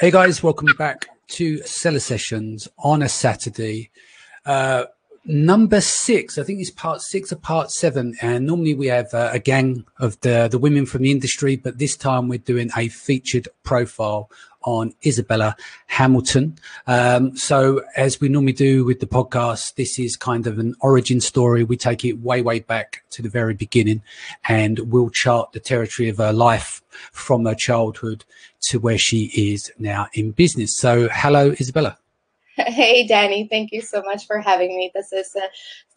Hey guys, welcome back to Seller Sessions on a Saturday. Number 6, I think it's part 6 or part 7. And normally we have a gang of the women from the industry, but this time we're doing a featured profile on Izabela Hamilton. So as we normally do with the podcast, this is kind of an origin story. We take it way, way back to the very beginning, and we'll chart the territory of her life from her childhood to where she is now in business. So hello, Izabela. Hey, Danny, thank you so much for having me. This is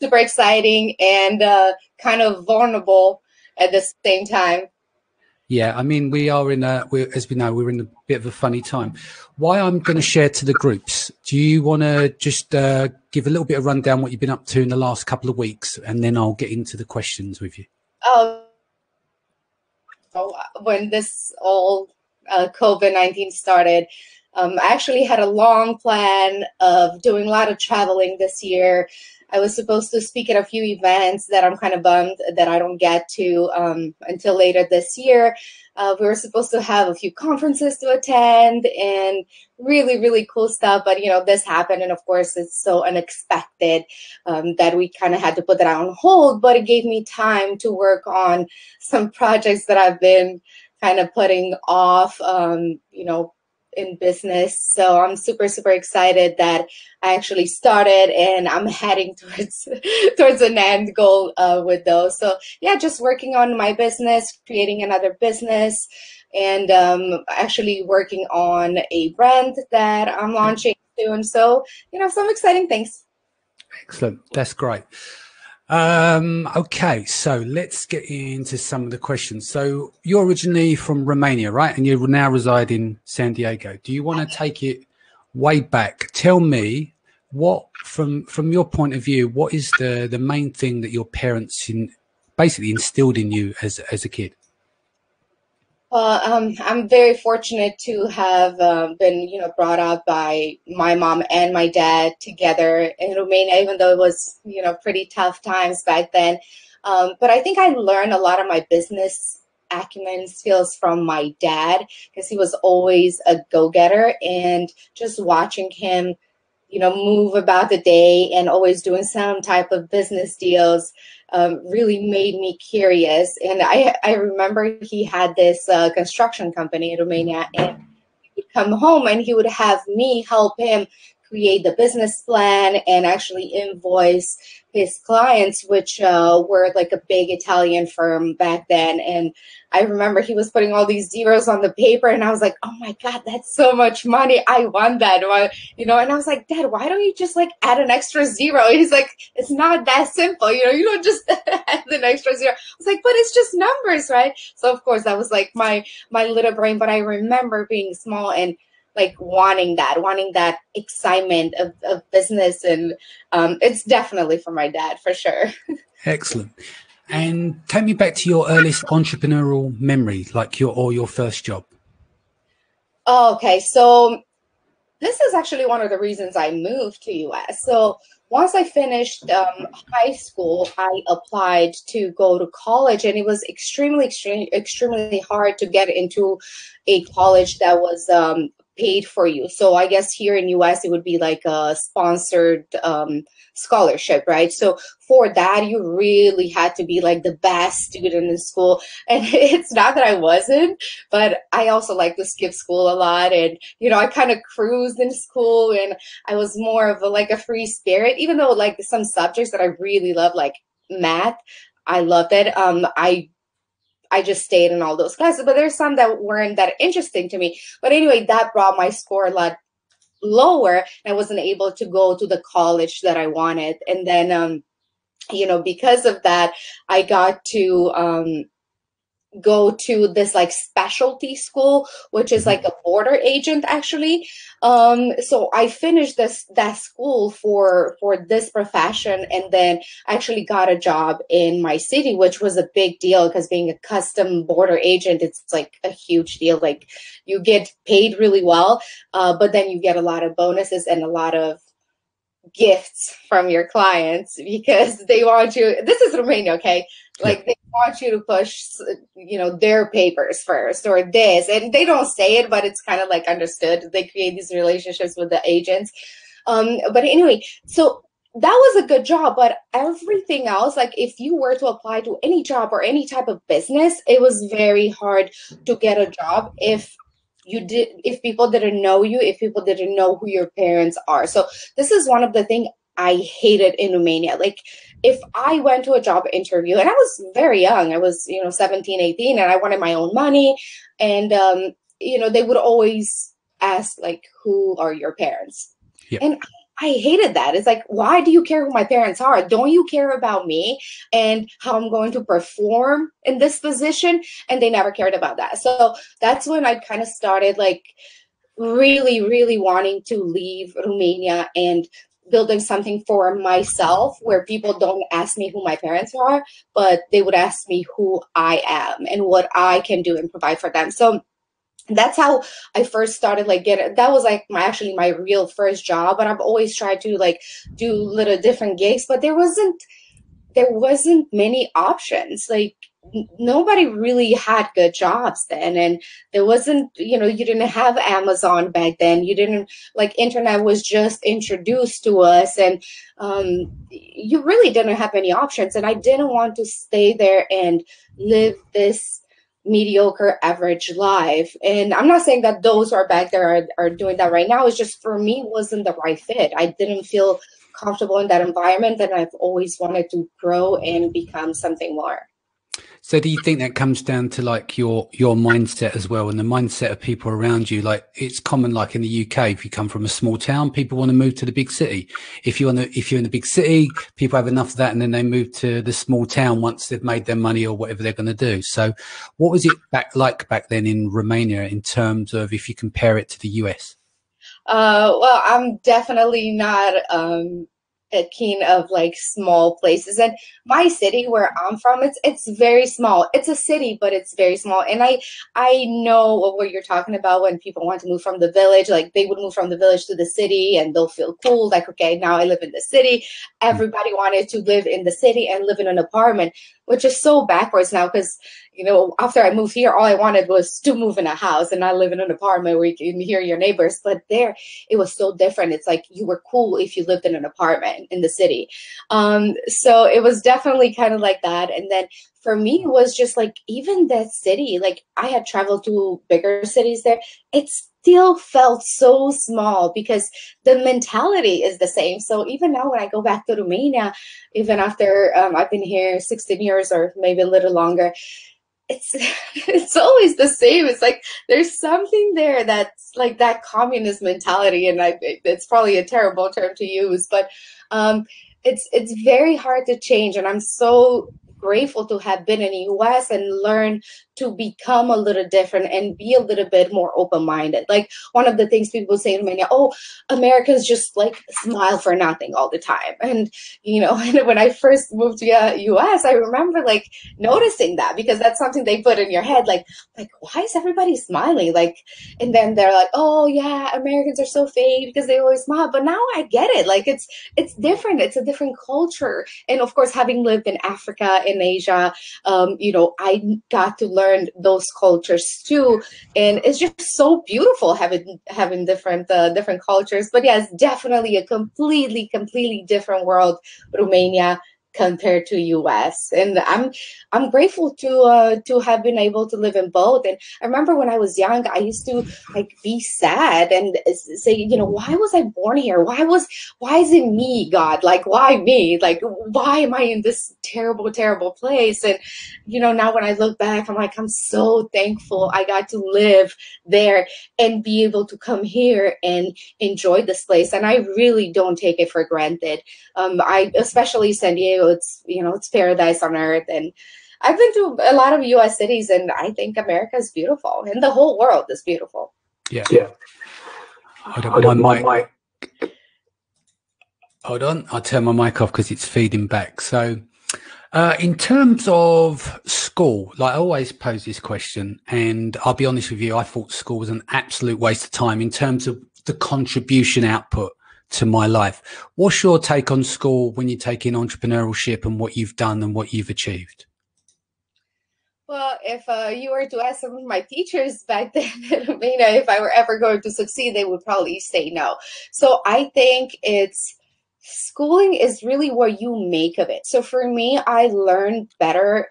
super exciting and kind of vulnerable at the same time. Yeah, I mean, we are as we know, we're in a bit of a funny time. Why I'm going to share to the groups, do you want to just give a little bit of rundown what you've been up to in the last couple of weeks, and then I'll get into the questions with you? When this all COVID-19 started, I actually had a long plan of doing a lot of traveling this year. I was supposed to speak at a few events that I'm kind of bummed that I don't get to until later this year. We were supposed to have a few conferences to attend and really, really cool stuff. But, this happened. And of course, it's so unexpected that we kind of had to put that on hold. But it gave me time to work on some projects that I've been kind of putting off, in business. So I'm super, super excited that I actually started and I'm heading towards an end goal with those. So yeah, just working on my business, creating another business, and actually working on a brand that I'm launching soon. So, some exciting things. Excellent. That's great. Okay, so let's get into some of the questions. So you're originally from Romania, right? And you now reside in San Diego. Do you want to take it way back? Tell me what, from your point of view, what is the main thing that your parents basically instilled in you as a kid? I'm very fortunate to have been, brought up by my mom and my dad together in Romania, even though it was, pretty tough times back then. But I think I learned a lot of my business acumen skills from my dad because he was always a go-getter, and just watching him, move about the day and always doing some type of business deals really made me curious. And I remember he had this construction company in Romania, and he would come home and he would have me help him create the business plan and actually invoice his clients, which were like a big Italian firm back then. And I remember he was putting all these zeros on the paper, and I was like, oh my God, that's so much money. I want that. And I was like, Dad, why don't you just add an extra zero? He's like, it's not that simple. You don't just add an extra zero. I was like, but it's just numbers, right? So of course that was like my little brain, but I remember being small and wanting that excitement of business. And it's definitely for my dad, for sure. Excellent. And take me back to your earliest entrepreneurial memory, like your first job. Oh, okay. So this is actually one of the reasons I moved to US. So once I finished high school, I applied to go to college, and it was extremely hard to get into a college that was paid for you. So I guess here in US, it would be like a sponsored scholarship, right? So for that, you really had to be like the best student in school. And it's not that I wasn't, but I also like to skip school a lot. And, I kind of cruised in school, and I was more of a free spirit, even though some subjects that I really love, like math, I loved it. I just stayed in all those classes, but there's some that weren't that interesting to me. But anyway, that brought my score a lot lower, and I wasn't able to go to the college that I wanted. And then, because of that, I got to go to this specialty school, which is like a border agent actually. So I finished that school for this profession, and then actually got a job in my city, which was a big deal because being a custom border agent, it's like a huge deal. Like you get paid really well, but then you get a lot of bonuses and a lot of gifts from your clients because they want you. This is Romania, okay? Like they want you to push, their papers first or this, and they don't say it, but it's kind of like understood. They create these relationships with the agents. But anyway, so that was a good job, but everything else, like if you were to apply to any job or any type of business, it was very hard to get a job if people didn't know you, if people didn't know who your parents are. So this is one of the things I hated in Romania. Like if I went to a job interview and I was very young, I was, 17, 18, and I wanted my own money. And, they would always ask like, who are your parents? Yep. And I hated that. It's like, why do you care who my parents are? Don't you care about me and how I'm going to perform in this position? And they never cared about that. So that's when I kind of started like really, really wanting to leave Romania and building something for myself where people don't ask me who my parents are, but they would ask me who I am and what I can do and provide for them. So that's how I first started that was like my real first job. But I've always tried to like do little different gigs, but there wasn't many options. Like nobody really had good jobs then. And there wasn't, you didn't have Amazon back then. You didn't internet was just introduced to us, and you really didn't have any options. And I didn't want to stay there and live this mediocre average life. And I'm not saying that those who are back there are doing that right now. It's just for me wasn't the right fit. I didn't feel comfortable in that environment, and I've always wanted to grow and become something more. So do you think that comes down to like your mindset as well, and the mindset of people around you? Like it's common, like in the UK, if you come from a small town, people want to move to the big city. If you're in the big city, people have enough of that, and then they move to the small town once they've made their money or whatever they're going to do. So what was it back then in Romania in terms of if you compare it to the US? Well, I'm definitely not keen of like small places, and my city where I'm from, it's very small. It's a city, but it's very small. And I know what you're talking about when people want to move from the village. Like they would move from the village to the city and they'll feel cool, like, okay, now I live in the city. Everybody wanted to live in the city and live in an apartment, which is so backwards now, because after I moved here, all I wanted was to move in a house and not live in an apartment where you can hear your neighbors. But there, it was so different. It's like you were cool if you lived in an apartment in the city. So it was definitely kind of like that. And then for me, it was just like, even that city, like I had traveled to bigger cities there. It still felt so small because the mentality is the same. So even now when I go back to Romania, even after I've been here 16 years or maybe a little longer, it's always the same. It's like there's something there that's like that communist mentality, and it's probably a terrible term to use, but it's very hard to change. And I'm so grateful to have been in the US and learn to become a little different and be a little bit more open-minded. Like one of the things people say in Romania, oh, Americans just like smile for nothing all the time. And, and when I first moved to US, I remember like noticing that, because that's something they put in your head, like, why is everybody smiling? Like, and then they're like, oh yeah, Americans are so fake because they always smile. But now I get it. Like it's different. It's a different culture. And of course, having lived in Africa, in Asia, I got to learn those cultures too, and it's just so beautiful having different cultures. But yeah, it's definitely a completely different world, Romania, compared to US. And I'm grateful to have been able to live in both. And I remember when I was young, I used to like be sad and say, why was I born here? Why is it me, God? Like, why me? Like, why am I in this terrible place? And now when I look back, I'm like, I'm so thankful I got to live there and be able to come here and enjoy this place. And I really don't take it for granted. Especially San Diego, it's paradise on earth. And I've been to a lot of US cities, and I think America is beautiful, and the whole world is beautiful. Yeah. Hold on, I'll turn my mic off because it's feeding back. So in terms of school, like I always pose this question, and I'll be honest with you, I thought school was an absolute waste of time in terms of the contribution output to my life. What's your take on school when you take in entrepreneurship and what you've done and what you've achieved? Well, if you were to ask some of my teachers back then, Romaina, if I were ever going to succeed, they would probably say no. So I think it's schooling is really what you make of it. So for me, I learned better,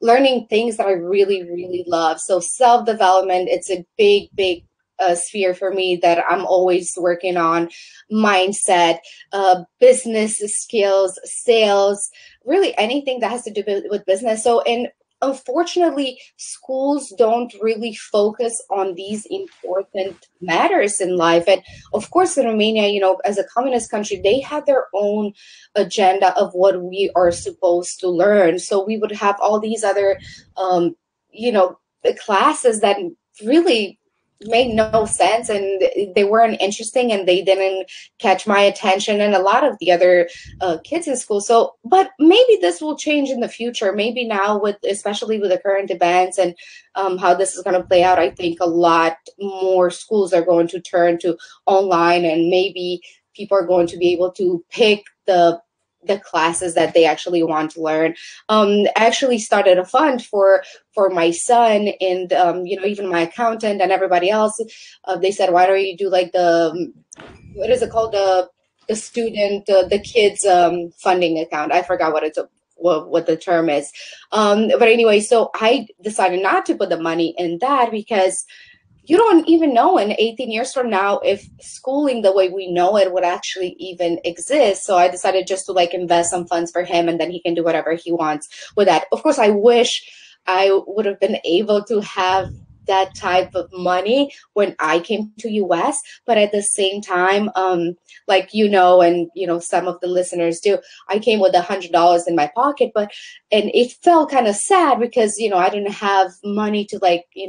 learning things that I really, really love. So self-development, it's a big, big sphere for me that I'm always working on. Mindset, business skills, sales, really anything that has to do with business. So in unfortunately, schools don't really focus on these important matters in life. And of course, in Romania, as a communist country, they had their own agenda of what we are supposed to learn. So we would have all these other, you know, classes that really made no sense, and they weren't interesting, and they didn't catch my attention and a lot of the other kids in school. So but maybe this will change in the future. Maybe now, with especially with the current events and how this is going to play out, I think a lot more schools are going to turn to online, and maybe people are going to be able to pick the classes that they actually want to learn. I actually started a fund for my son, and even my accountant and everybody else. They said, why don't you do like the what is it called, the student the kids funding account? I forgot what the term is. But anyway, so I decided not to put the money in that because you don't even know in 18 years from now if schooling the way we know it would actually even exist. So I decided just to like invest some funds for him, and then he can do whatever he wants with that. Of course, I wish I would have been able to have that type of money when I came to US, but at the same time, like and some of the listeners do, I came with $100 in my pocket, and it felt kind of sad because I didn't have money to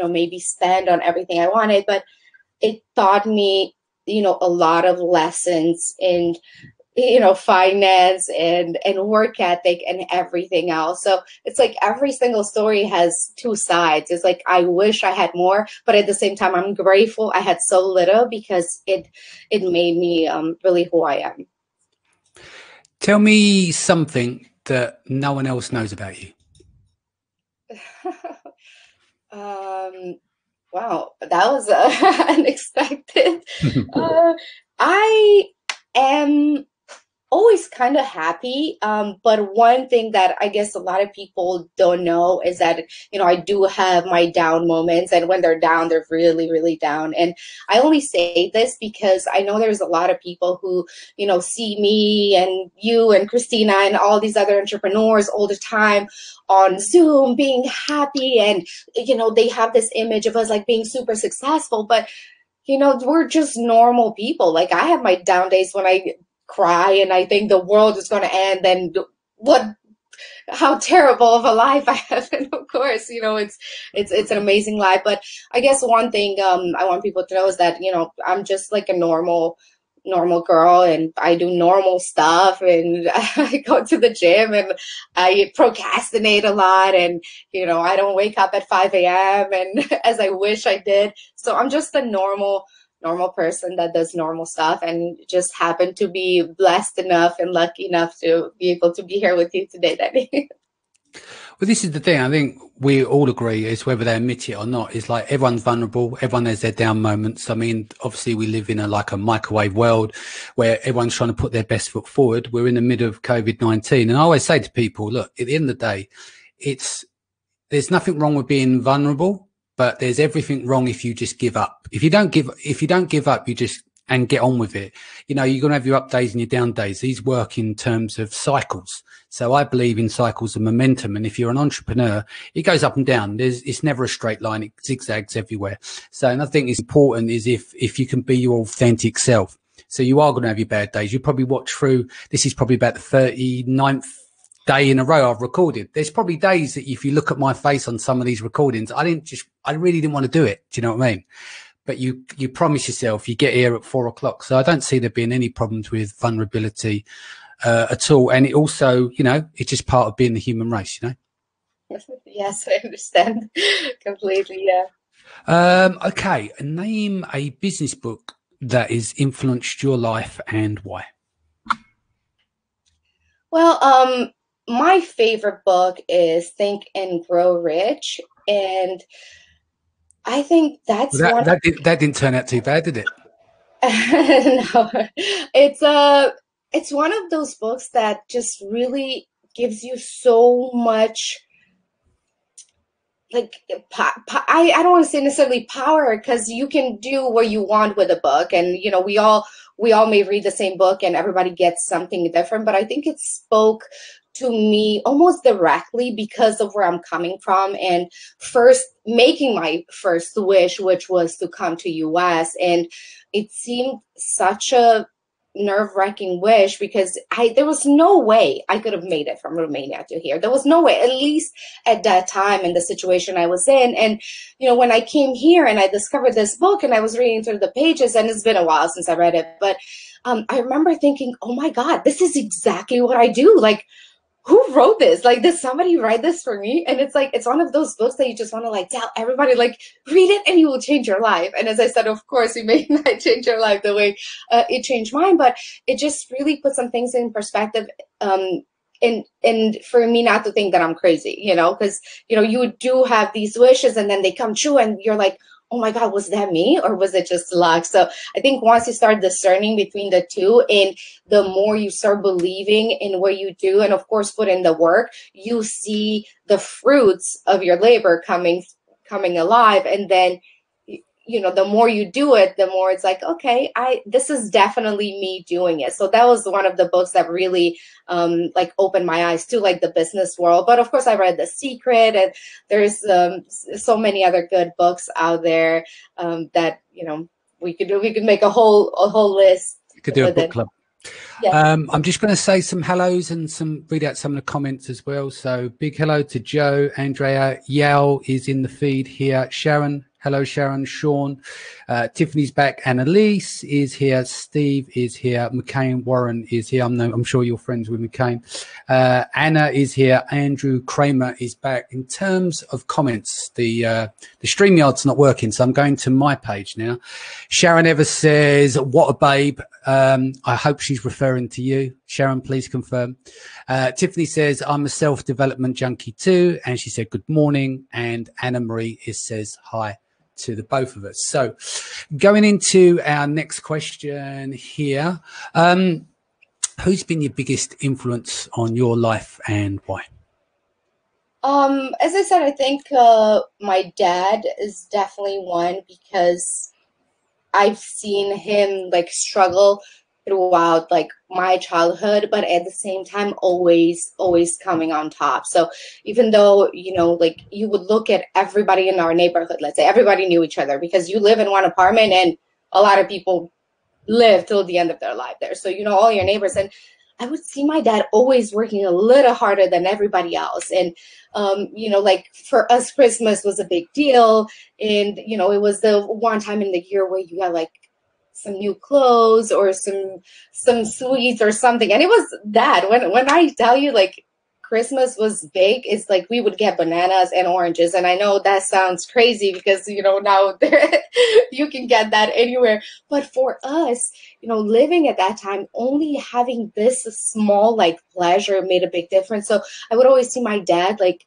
maybe spend on everything I wanted, but it taught me a lot of lessons in finance and work ethic and everything else. So it's like every single story has two sides. It's like, I wish I had more, but at the same time, I'm grateful I had so little because it made me really who I am. Tell me something that no one else knows about you. Wow, that was unexpected. I am always kind of happy. But one thing that I guess a lot of people don't know is that, I do have my down moments, and when they're down, they're really, really down. And I only say this because I know there's a lot of people who, see me and you and Christina and all these other entrepreneurs all the time on Zoom being happy. And, they have this image of us like being super successful, but we're just normal people. Like, I have my down days when I cry and I think the world is going to end, and how terrible of a life I have. And of course, it's an amazing life. But I guess one thing I want people to know is that, I'm just like a normal girl, and I do normal stuff, and I go to the gym, and I procrastinate a lot, and I don't wake up at 5 a.m. and as I wish I did. So I'm just a normal person that does normal stuff, and just happen to be blessed enough and lucky enough to be able to be here with you today, Danny. Well, this is the thing. I think we all agree, is whether they admit it or not, is like everyone's vulnerable. Everyone has their down moments. I mean, obviously we live in a microwave world where everyone's trying to put their best foot forward. We're in the middle of COVID-19. And I always say to people, look, at the end of the day, there's nothing wrong with being vulnerable, but there's everything wrong if you just give up. If you don't give up, you just and get on with it. You're going to have your up days and your down days. These work in terms of cycles. So I believe in cycles of momentum. And if you're an entrepreneur, it goes up and down. It's never a straight line. It zigzags everywhere. So, and I think it's important is if you can be your authentic self. So you are going to have your bad days. You probably watch through. This is probably about the 39th day in a row I've recorded. There's probably days that if you look at my face on some of these recordings, I really didn't want to do it. Do you know what I mean? But you promise yourself you get here at 4 o'clock. So I don't see there being any problems with vulnerability at all. And it also, it's just part of being the human race, Yes, I understand completely. Yeah. Okay. Name a business book that has influenced your life and why? Well, my favorite book is Think and Grow Rich, and I think that's Well, one. that didn't turn out too bad, did it? No, it's one of those books that just really gives you so much, like I don't want to say necessarily power, because you can do what you want with a book, and we all may read the same book and everybody gets something different, but I think it spoke to me almost directly because of where I'm coming from, and first making my first wish, which was to come to US. And it seemed such a nerve-wracking wish because there was no way I could have made it from Romania to here. There was no way, at least at that time in the situation I was in. And when I came here and I discovered this book and I was reading through the pages, and it's been a while since I read it, but I remember thinking, oh my God, this is exactly what I do. Like, who wrote this? Like, did somebody write this for me? And it's like, it's one of those books that you just want to like tell everybody, like, read it and you will change your life. And as I said, of course, it may not change your life the way it changed mine, but it just really put some things in perspective. And for me not to think that I'm crazy, because, you do have these wishes and then they come true and you're like, oh my God, was that me or was it just luck? So I think once you start discerning between the two, and the more you start believing in what you do, and of course put in the work, you see the fruits of your labor coming alive. And then the more you do it, the more it's like, okay, this is definitely me doing it. So that was one of the books that really like opened my eyes to like the business world. But of course I read The Secret, and there's so many other good books out there that we could make a whole list. You could do a book club. Yeah. I'm just going to say some hellos and read out some of the comments as well. So big hello to Joe, Andrea, Yao is in the feed here, Sharon. Hello, Sharon, Sean, Tiffany's back. Annalise is here. Steve is here. McCain Warren is here. I'm sure you're friends with McCain. Anna is here. Andrew Kramer is back. In terms of comments, the StreamYard's not working, so I'm going to my page now. Sharon Evers says, what a babe. I hope she's referring to you. Sharon, please confirm. Tiffany says, I'm a self-development junkie too. And she said, good morning. And Anna Marie says, hi to the both of us. So going into our next question here, who's been your biggest influence on your life and why? As I said, I think my dad is definitely one, because I've seen him like struggle throughout like my childhood, but at the same time always coming on top. So even though like you would look at everybody in our neighborhood, let's say everybody knew each other because you live in one apartment and a lot of people live till the end of their life there, so all your neighbors. And I would see my dad always working a little harder than everybody else. And like for us, Christmas was a big deal, and it was the one time in the year where you got like some new clothes or some sweets or something. And it was that when I tell you like Christmas was big, it's like we would get bananas and oranges. And I know that sounds crazy because now you can get that anywhere, but for us, living at that time, only having this small like pleasure made a big difference. So I would always see my dad like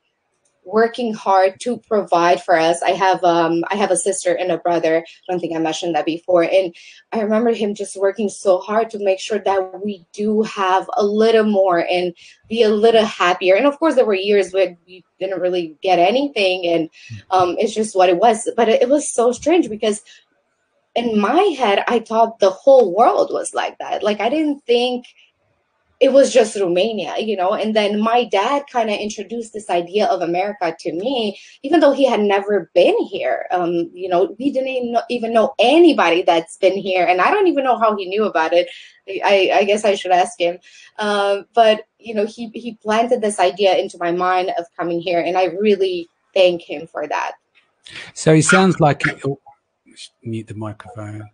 working hard to provide for us. I have a sister and a brother. I don't think I mentioned that before. And I remember him just working so hard to make sure that we do have a little more and be a little happier. And of course, there were years where we didn't really get anything, and it's just what it was. But it was so strange because in my head, I thought the whole world was like that. Like I didn't think it was just Romania, and then my dad kind of introduced this idea of America to me, even though he had never been here. We didn't even know anybody that's been here, and I don't even know how he knew about it. I guess I should ask him. But he planted this idea into my mind of coming here, and I really thank him for that. So he sounds like, mute the microphone.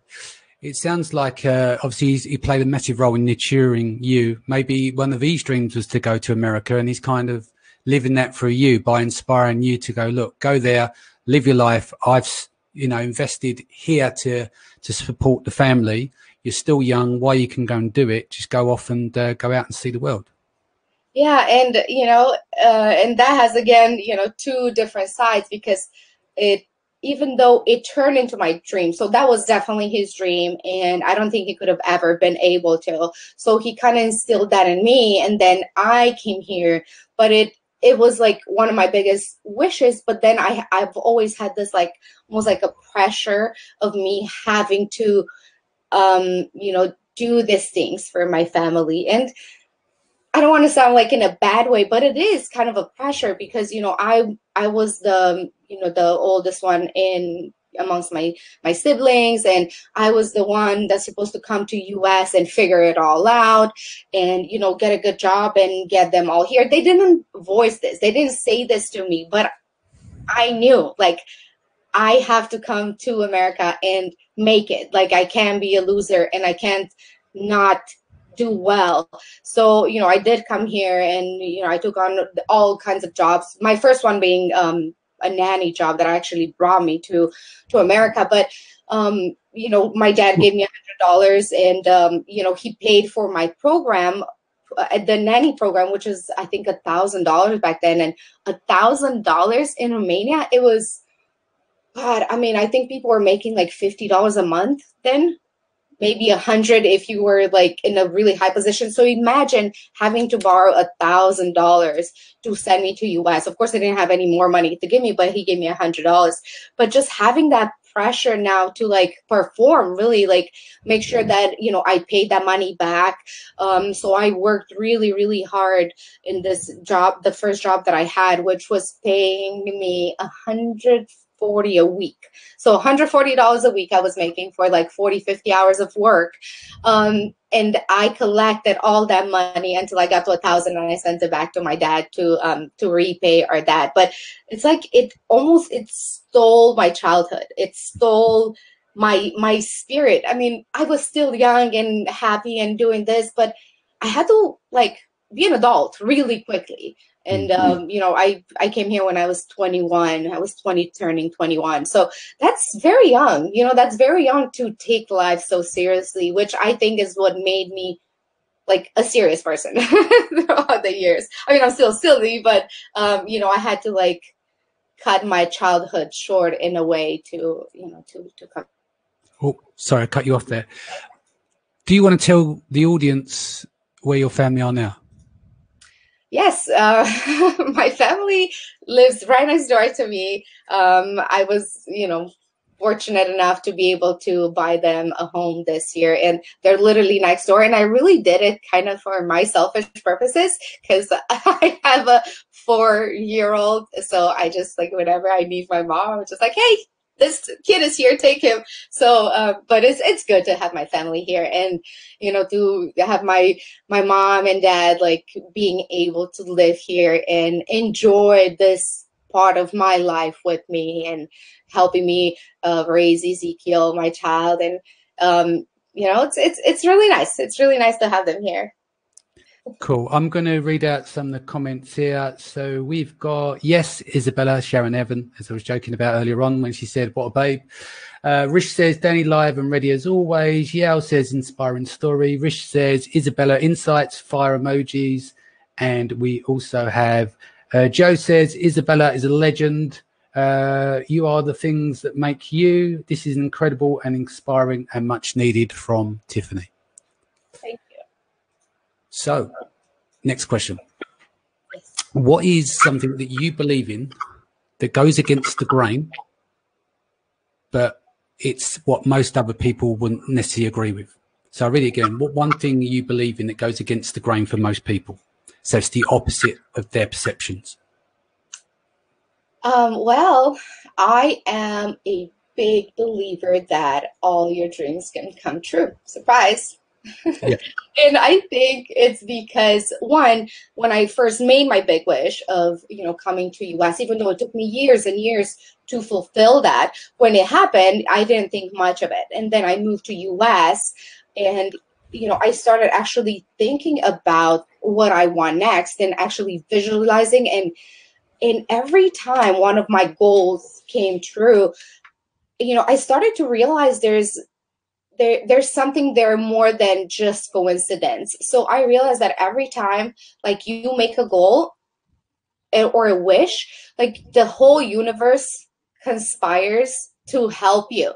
It sounds like obviously he played a massive role in nurturing you. Maybe one of his dreams was to go to America, and he's kind of living that through you by inspiring you to go there, live your life. I've invested here to support the family. You're still young. Why you can go and do it? Just go off and go out and see the world. Yeah, and and that has again, two different sides, because even though it turned into my dream, so that was definitely his dream, and I don't think he could have ever been able to. So he kind of instilled that in me, and then I came here, but it was like one of my biggest wishes. But then I've always had this like almost like a pressure of me having to do these things for my family. And I don't want to sound like in a bad way, but it is kind of a pressure because, I was the oldest one in amongst my siblings, and I was the one that's supposed to come to US and figure it all out and, get a good job and get them all here. They didn't voice this. They didn't say this to me, but I knew, like, I have to come to America and make it. Like, I can't be a loser and I can't not do well. So, I did come here and, I took on all kinds of jobs. My first one being a nanny job that actually brought me to America. But, my dad gave me $100 and, he paid for my program, the nanny program, which is, I think, $1,000 back then. And $1,000 in Romania, it was, God, I mean, I think people were making like $50 a month then, maybe 100 if you were like in a really high position. So imagine having to borrow $1,000 to send me to US. Of course, I didn't have any more money to give me, but he gave me $100. But just having that pressure now to like perform, really like make sure that, I paid that money back. So I worked really, really hard in this job, the first job that I had, which was paying me $140 a week. So $140 a week I was making for like 40, 50 hours of work. And I collected all that money until I got to 1,000, and I sent it back to my dad to repay our debt. But it's like it stole my childhood. It stole my spirit. I mean, I was still young and happy and doing this, but I had to like be an adult really quickly. And, I came here when I was 21. I was 20, turning 21. So that's very young. That's very young to take life so seriously, which I think is what made me like a serious person throughout the years. I mean, I'm still silly, but, I had to like cut my childhood short in a way to come. Oh, sorry, I cut you off there. Do you want to tell the audience where your family are now? Yes, my family lives right next door to me. I was, fortunate enough to be able to buy them a home this year, and they're literally next door. And I really did it kind of for my selfish purposes because I have a 4-year-old. So I just like whenever I need my mom, I'm just like, hey, this kid is here, take him. So, but it's good to have my family here, and to have my mom and dad like being able to live here and enjoy this part of my life with me and helping me raise Ezekiel, my child, and it's really nice. It's really nice to have them here. Cool. I'm going to read out some of the comments here. So we've got, yes, Izabela, Sharon Evan, as I was joking about earlier on when she said, what a babe. Rish says, Danny live and ready as always. Yao says, inspiring story. Rish says, Izabela insights, fire emojis. And we also have, Joe says, Izabela is a legend. You are the things that make you. This is incredible and inspiring and much needed from Tiffany. Thank you. So, next question. What is something that you believe in that goes against the grain, but it's what most other people wouldn't necessarily agree with? So I read it again. What one thing you believe in that goes against the grain for most people? So it's the opposite of their perceptions. Well, I am a big believer that all your dreams can come true. Surprise. Yeah. And I think it's because, one, when I first made my big wish of, coming to US, even though it took me years and years to fulfill that, when it happened, I didn't think much of it. And then I moved to US and, I started actually thinking about what I want next and actually visualizing. And every time one of my goals came true, I started to realize there's something there more than just coincidence. So I realized that every time like you make a goal or a wish, like the whole universe conspires to help you.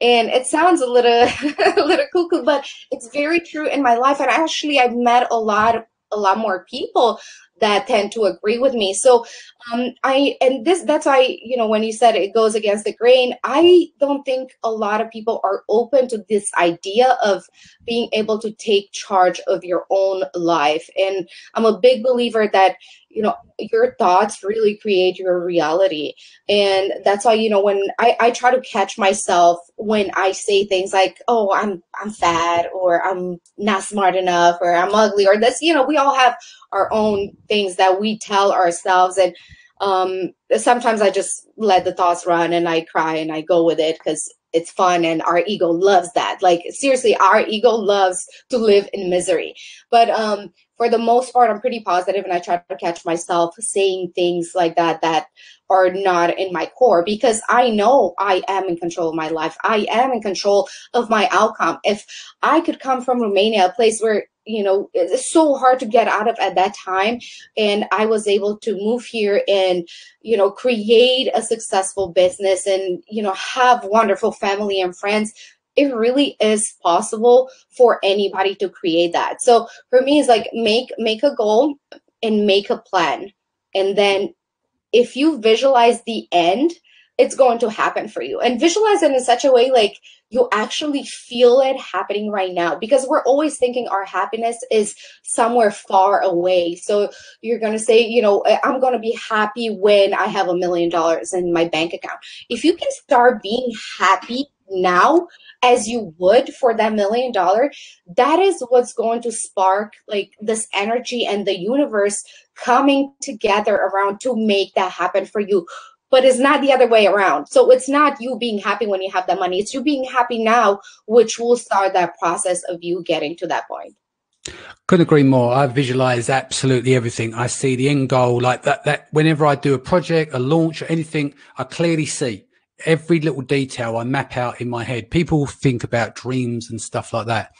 And it sounds a little a little cuckoo, but it's very true in my life. And actually I've met a lot more people that tend to agree with me. So that's why, when you said it goes against the grain, I don't think a lot of people are open to this idea of being able to take charge of your own life. And I'm a big believer that, your thoughts really create your reality. And that's why, when I try to catch myself when I say things like, oh, I'm fat, or I'm not smart enough, or I'm ugly, or this, we all have our own things that we tell ourselves. And sometimes I just let the thoughts run and I cry and I go with it because it's fun and our ego loves that. Like seriously, our ego loves to live in misery. But for the most part, I'm pretty positive, and I try to catch myself saying things like that are not in my core, because I know I am in control of my life. I am in control of my outcome. If I could come from Romania, a place where it's so hard to get out of at that time, and I was able to move here and create a successful business and have wonderful family and friends. It really is possible for anybody to create that. So for me, it's like make a goal and make a plan, and then if you visualize the end, it's going to happen for you. And visualize it in such a way like you actually feel it happening right now, because we're always thinking our happiness is somewhere far away. So you're going to say, I'm going to be happy when I have $1 million in my bank account. If you can start being happy now as you would for that $1 million, that is what's going to spark like this energy and the universe coming together around to make that happen for you. But it's not the other way around. So it's not you being happy when you have that money. It's you being happy now, which will start that process of you getting to that point. Couldn't agree more. I visualize absolutely everything. I see the end goal like that whenever I do a project, a launch, or anything, I clearly see every little detail. I map out in my head. People think about dreams and stuff like that,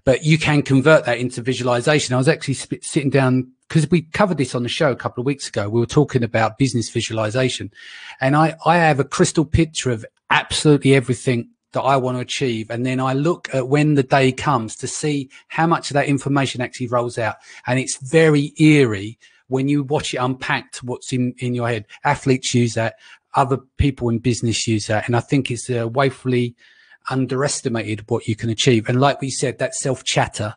but you can convert that into visualization. I was actually sitting down because we covered this on the show a couple of weeks ago. We were talking about business visualization, and I have a crystal picture of absolutely everything that I want to achieve. And then I look at when the day comes to see how much of that information actually rolls out. And it's very eerie when you watch it unpacked what's in your head. Athletes use that. Other people in business use that. And I think it's woefully underestimated what you can achieve. And like we said, that self-chatter,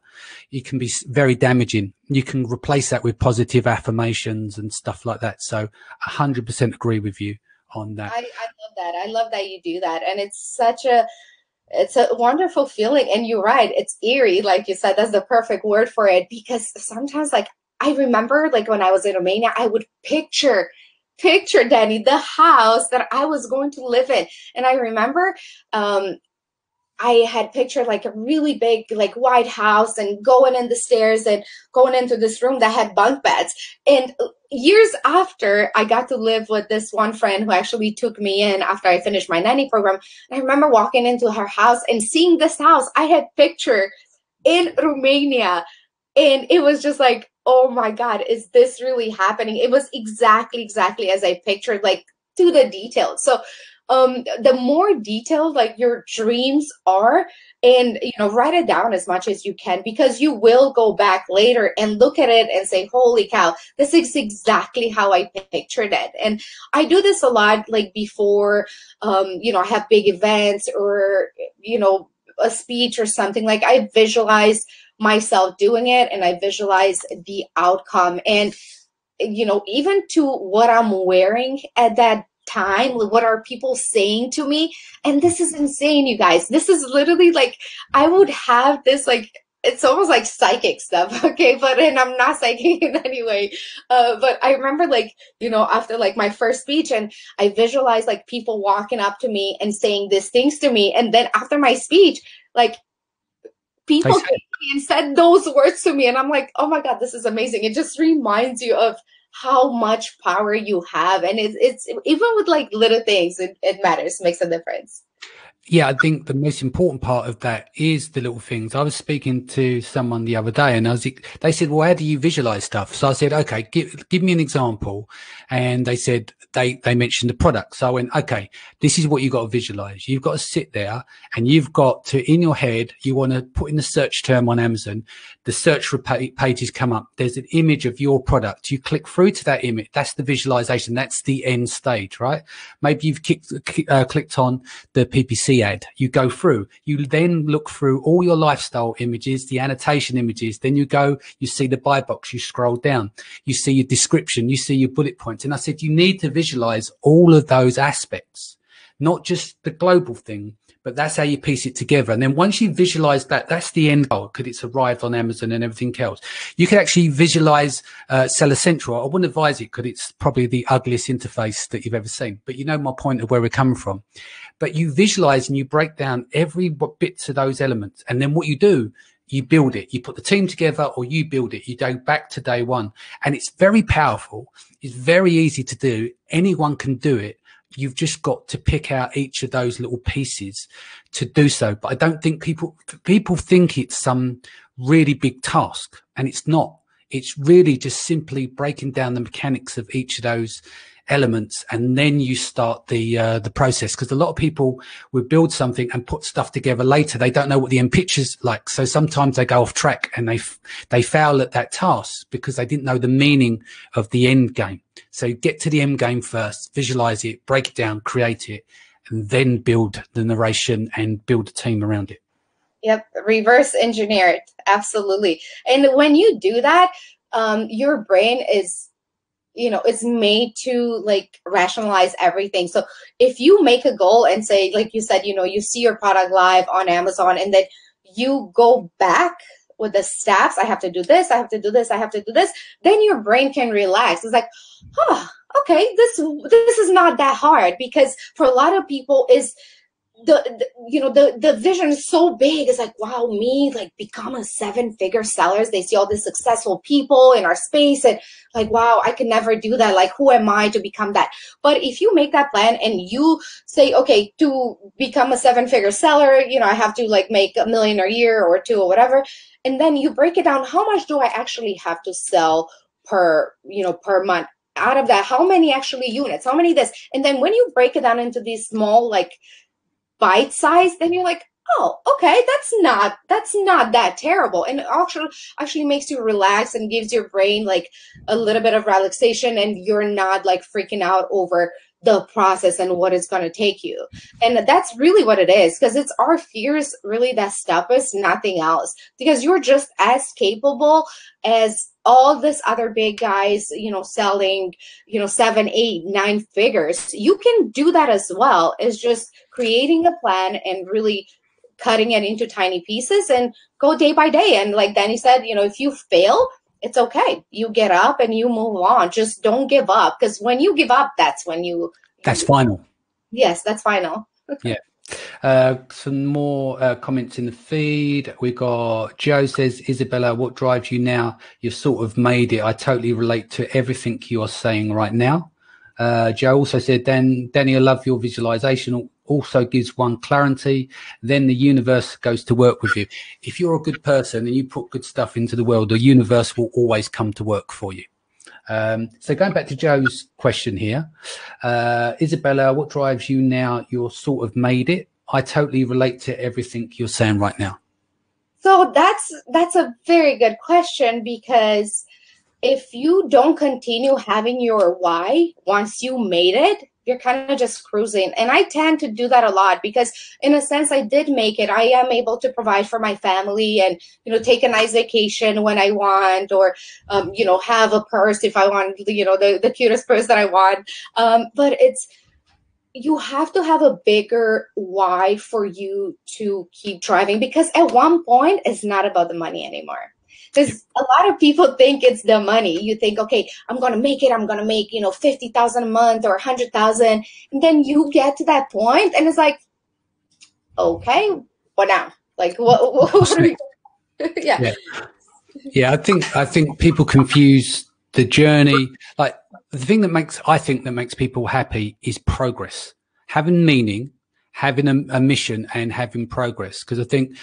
it can be very damaging. You can replace that with positive affirmations and stuff like that. So 100% agree with you on that. I love that. I love that you do that. And it's a wonderful feeling. And you're right. It's eerie. Like you said, that's the perfect word for it, because sometimes like I remember like when I was in Romania, I would picture Danny, the house that I was going to live in. And I remember, I had pictured like a really big, like white house, and going in the stairs and going into this room that had bunk beds. And years after, I got to live with this one friend who actually took me in after I finished my nanny program. And I remember walking into her house and seeing this house I had pictured in Romania. And it was just like, oh my God, is this really happening? It was exactly as I pictured, like to the details. So the more detailed like your dreams are, and write it down as much as you can, because you will go back later and look at it and say, holy cow, this is exactly how I pictured it. And I do this a lot, like before I have big events or a speech or something. Like I visualize myself doing it, and I visualize the outcome, and even to what I'm wearing at that time, what are people saying to me. And this is insane, you guys. This is literally like I would have this, like it's almost like psychic stuff, okay? And I'm not psychic in any way. But I remember like, after like my first speech, and I visualized like people walking up to me and saying these things to me. And then after my speech, like people came to me and said those words to me. And I'm like, oh my God, this is amazing. It just reminds you of how much power you have. And it's even with like little things, it matters, makes a difference. Yeah, I think the most important part of that is the little things. I was speaking to someone the other day and they said, well, how do you visualize stuff? So I said, okay, give me an example. And they said, they mentioned the product. So I went, okay, this is what you've got to visualize. You've got to sit there and you've got to, in your head, you want to put in the search term on Amazon. The search pages come up. There's an image of your product. You click through to that image. That's the visualization. That's the end stage, right? Maybe you've clicked on the PPC ad. You go through. You then look through all your lifestyle images, the annotation images. Then you see the buy box. You scroll down. You see your description. You see your bullet points. And I said, you need to visualize all of those aspects, not just the global thing, but that's how you piece it together. And then once you visualize that, that's the end goal, because it's arrived on Amazon and everything else. You can actually visualize Seller Central. I wouldn't advise it because it's probably the ugliest interface that you've ever seen. But you know my point of where we're coming from. But you visualize and you break down every bit to those elements. And then what you do, you build it. You put the team together or you build it. You go back to day one. And it's very powerful. It's very easy to do. Anyone can do it. You've just got to pick out each of those little pieces to do so. But I don't think people think it's some really big task, and it's not. It's really just simply breaking down the mechanics of each of those elements, and then you start the process. Because a lot of people will build something and put stuff together later. They don't know what the end picture's like, so sometimes they go off track and they fail at that task because they didn't know the meaning of the end game. So get to the end game first, visualize it, break it down, create it, and then build the narration and build a team around it. Yep, reverse engineer it, absolutely. And when you do that, your brain is, it's made to like rationalize everything. So if you make a goal and say, like you said, you see your product live on Amazon, and then you go back with the steps, I have to do this, I have to do this, I have to do this, then your brain can relax. It's like, okay, this is not that hard. Because for a lot of people is the vision is so big. It's like, wow, me like become a 7-figure sellers. They see all these successful people in our space and like, wow, I could never do that. Like, who am I to become that? But if you make that plan and you say, okay, to become a 7-figure seller, I have to like make $1 million a year or 2 or whatever. And then you break it down. How much do I actually have to sell per month? Out of that, how many actually units? How many this? And then when you break it down into these small, like bite size, then you're like, oh, okay, that's not that terrible. And actually makes you relax and gives your brain like a little bit of relaxation, and you're not like freaking out over the process and what it's going to take you. And that's really what it is, because it's our fears really that stop us, nothing else. Because you're just as capable as all this other big guys, selling, 7, 8, 9 figures. You can do that as well. It's just creating a plan and really cutting it into tiny pieces and go day by day. And like Danny said, if you fail, it's okay. You get up and you move on. Just don't give up, because when you give up, that's when that's final. Yes, that's final. Yeah. Some more comments in the feed. We got Joe says, Izabela, what drives you now? You've sort of made it. I totally relate to everything you are saying right now. Joe also said, Danny, I love your visualization. Also gives one clarity. Then the universe goes to work with you. If you're a good person and you put good stuff into the world, the universe will always come to work for you. So going back to Joe's question here, Izabela, what drives you now? You're sort of made it. I totally relate to everything you're saying right now. So that's a very good question, because if you don't continue having your why once you made it, you're kind of just cruising. And I tend to do that a lot, because in a sense, I did make it. I am able to provide for my family and, take a nice vacation when I want, or, have a purse if I want, the cutest purse that I want. But you have to have a bigger why for you to keep driving, because at one point it's not about the money anymore. Because a lot of people think it's the money. You think, okay, I'm going to make it. I'm going to make, 50,000 a month or 100,000. And then you get to that point and it's like, okay, what now? Like, what are we? Yeah. Yeah. I think people confuse the journey, like the thing I think that makes people happy is progress, having meaning, having a mission, and having progress. Because I think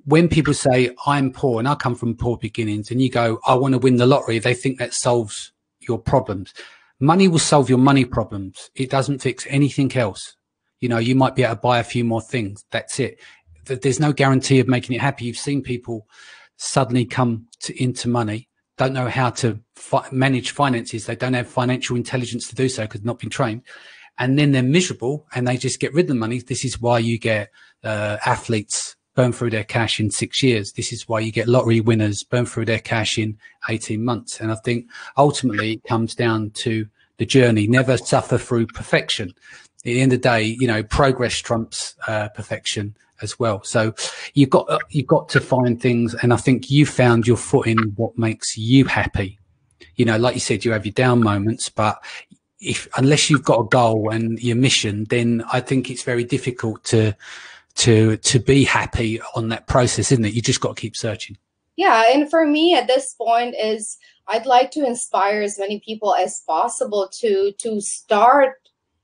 when people say I'm poor, and I come from poor beginnings, and you go, I want to win the lottery, they think that solves your problems. Money will solve your money problems. It doesn't fix anything else. You know, you might be able to buy a few more things. That's it. There's no guarantee of making it happy. You've seen people suddenly come into money, don't know how to manage finances. They don't have financial intelligence to do so because they've not been trained. And then they're miserable and they just get rid of the money. This is why you get athletes burn through their cash in 6 years. This is why you get lottery winners burn through their cash in 18 months. And I think ultimately it comes down to the journey. Never suffer through perfection. At the end of the day, you know, progress trumps perfection as well. So you've got to find things. And I think you found your foot in what makes you happy. You know, like you said, you have your down moments, but unless you've got a goal and your mission, then I think it's very difficult to be happy on that process, isn't it? You just got to keep searching. Yeah. And for me at this point is I'd like to inspire as many people as possible to start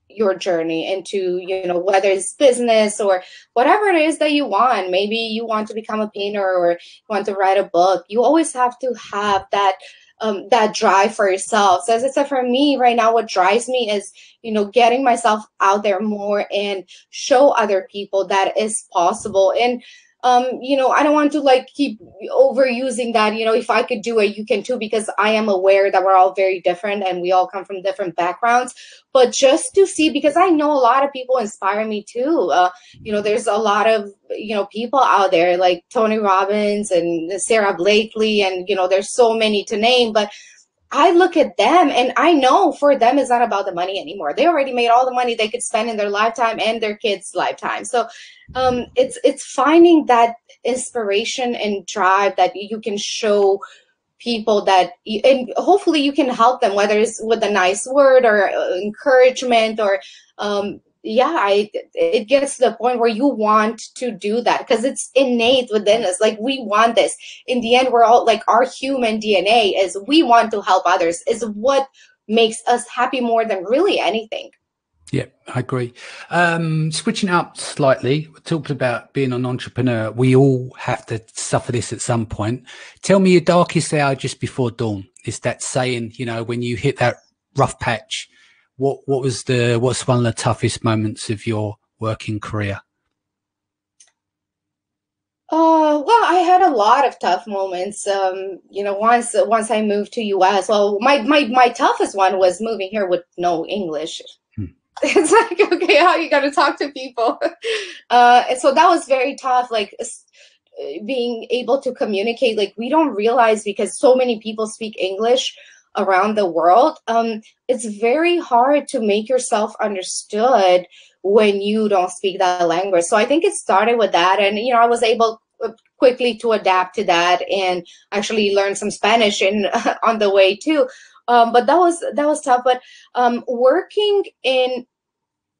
your journey into, you know, whether it's business or whatever it is that you want. Maybe you want to become a painter or you want to write a book. You always have to have that drive for yourself. So as I said, for me right now, what drives me is, you know, getting myself out there more and show other people that is possible. And you know, I don't want to like keep overusing that, you know, if I could do it, you can too, because I am aware that we're all very different and we all come from different backgrounds. But just to see, because I know a lot of people inspire me too. You know, there's a lot of, you know, people out there like Tony Robbins and Sarah Blakely, and, you know, there's so many to name, but I look at them and I know for them it's not about the money anymore. They already made all the money they could spend in their lifetime and their kids' lifetime. So it's finding that inspiration and drive that you can show people that, and hopefully you can help them, whether it's with a nice word or encouragement or it gets to the point where you want to do that because it's innate within us. Like we want this. In the end, we're all like, our human DNA is we want to help others, is what makes us happy more than really anything. Yeah, I agree. Switching up slightly, we talked about being an entrepreneur. We all have to suffer this at some point. Tell me your darkest hour just before dawn. Is that saying, you know, when you hit that rough patch, what's one of the toughest moments of your working career? Well, I had a lot of tough moments. You know, once I moved to US, well, my toughest one was moving here with no English. It's like, okay, how are you going to talk to people? And so that was very tough, like being able to communicate. Like we don't realize, because so many people speak English around the world, it's very hard to make yourself understood when you don't speak that language. So I think it started with that. And, you know, I was able quickly to adapt to that and actually learn some Spanish on the way too. But that was tough. But